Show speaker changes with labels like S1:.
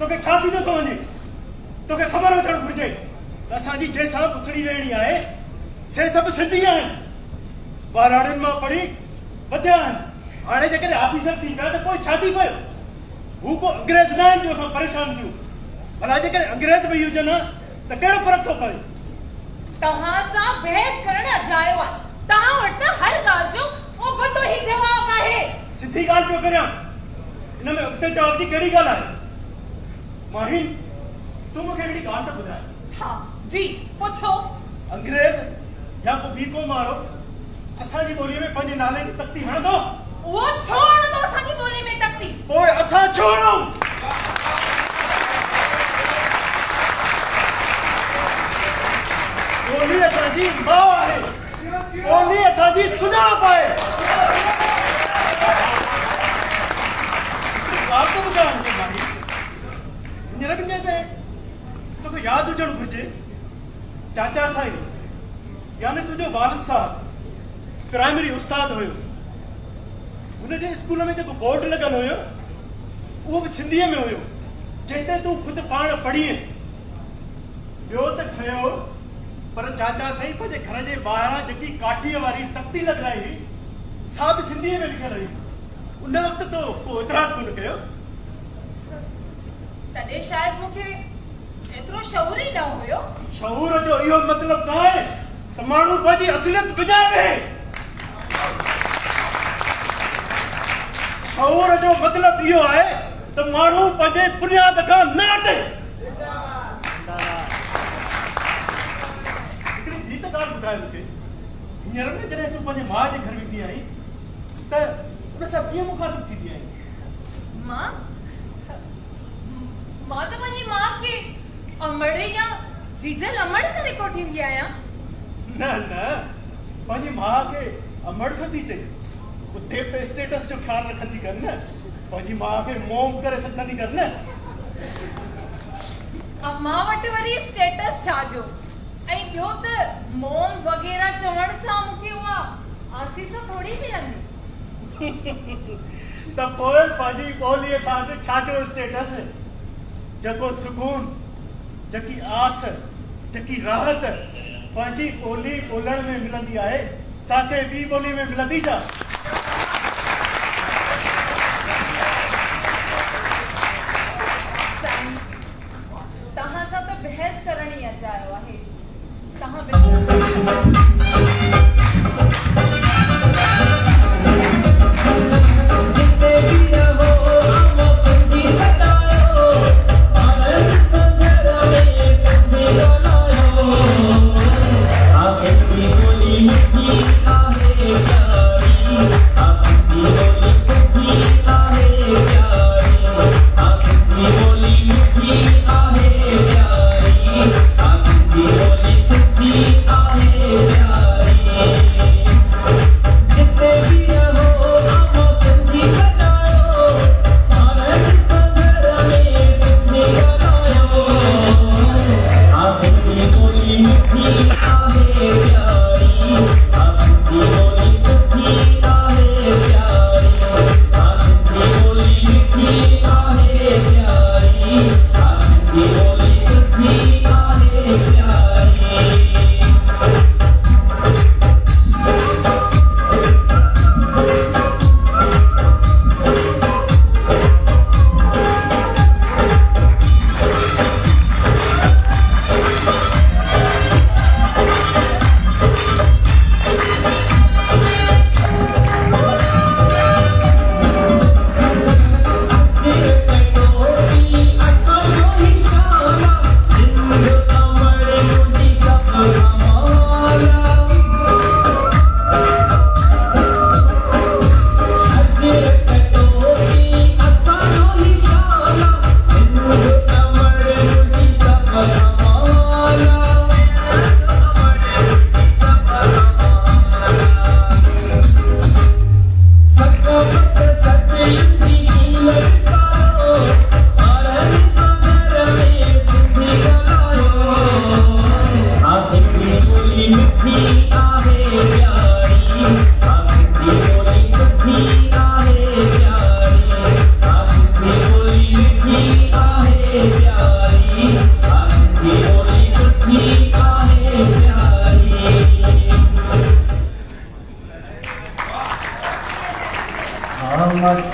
S1: तोखे छा थी थो वञे? तोखे ख़बर हुजणु घुरिजे त असांजी जंहिंसां उथड़ी रहणी आहे से सभु सिंधी आहिनि, ॿाराड़ियुनि मां पढ़ी वधिया आहिनि। हाणे जेकॾहिं ऑफिसर थी पिया त पोइ छा थी पियो? हू को अंग्रेज़ न आहिनि जो असां परेशान थियूं। भला जेकॾहिं अंग्रेज़ बि हुजनि हा त कहिड़ो फ़र्क़ु थो पए?
S2: तव्हां सां बहस करणु अजायो आहे। तव्हां वटि त हर ॻाल्हि जो उबतो ई जवाब आहे।
S1: सिधी ॻाल्हि पियो करियां, हिन में उबते जवाब जी कहिड़ी ॻाल्हि आहे? माहिन, तूं मूंखे हिकिड़ी ॻाल्हि त ॿुधाए।
S2: हा जी, पुछो।
S1: अंग्रेज़ या को ॿी को माण्हू असांजी ॿोलीअ में पंहिंजे नाले जी तख्ती हणंदो?
S2: उहो छो हणंदो असांजी ॿोली में तख्ती?
S1: पोइ असां छो हणूं? ॿोली असांजी माउ आहे, ॿोली असांजी सुञाणप आहे। ॻाल्हि थो ॿुधायां मूंखे माहिन, हींअर बि चए तोखे यादि हुजणु घुरिजे चाचा साईं यानी तुंहिंजो वालिद साहब प्राइमरी उस्ताद हुयो। हुनजे स्कूल में जेको बोर्ड लॻल हुयो उहो बि सिंधीअ में हुयो, जंहिं तूं ख़ुदि पाण पढ़ीअ। ॿियो त ठहियो, पर चाचा साईं पंहिंजे घर जे ॿाहिरां जेकी काठीअ वारी तख्ती लॻाई हुई सा बि सिंधीअ में लिखियल हुई। उन वक़्तु तो को एतिराज़ कोन कयो।
S2: तॾहिं शायदि मूंखे एतिरो शऊर ई न हुयो।
S1: शऊर जो इहो मतिलबु न आहे त माण्हू पंहिंजी असलियत विञाए। शऊर जो मतिलबु इहो आहे त माण्हू पंहिंजे बुनियाद खां न हटे। हिकिड़ी ॿी त ॻाल्हि ॿुधाए मूंखे, हींअर न जॾहिं तूं पंहिंजे माउ जे घर वेंदी आहीं त उन सां कीअं मुखातिब थींदी आहीं?
S2: मां त पंहिंजी माउ खे अमड़ या जीजल अमड़ करे कोठींदी आहियां।
S1: न न, पंहिंजी माउ खे अमड़ छो थी चई? उते पे स्टेटस जो ख्याल रखंदी कर न, पंहिंजी माउ खे मोम करे सघंदी कर न।
S2: अब मां वटि वरी स्टेटस छा जो? ऐं ॿियो त मोम वग़ैरह चवण सां मूंखे उहा आसीस थोड़ी मिलंदी।
S1: त पोइ पंहिंजी ॿोलीअ सां बि छा जो स्टेटस? जेको सुकून, जेकी आस, जेकी राहत पंहिंजी ॿोली ॿोलण में मिलंदी आहे सा कंहिं ॿी ॿोली में मिलंदी छा?
S2: तव्हां सां त बहस करण ई अचायो आहे। तव्हां बिल्कुलु
S3: Thank you. How much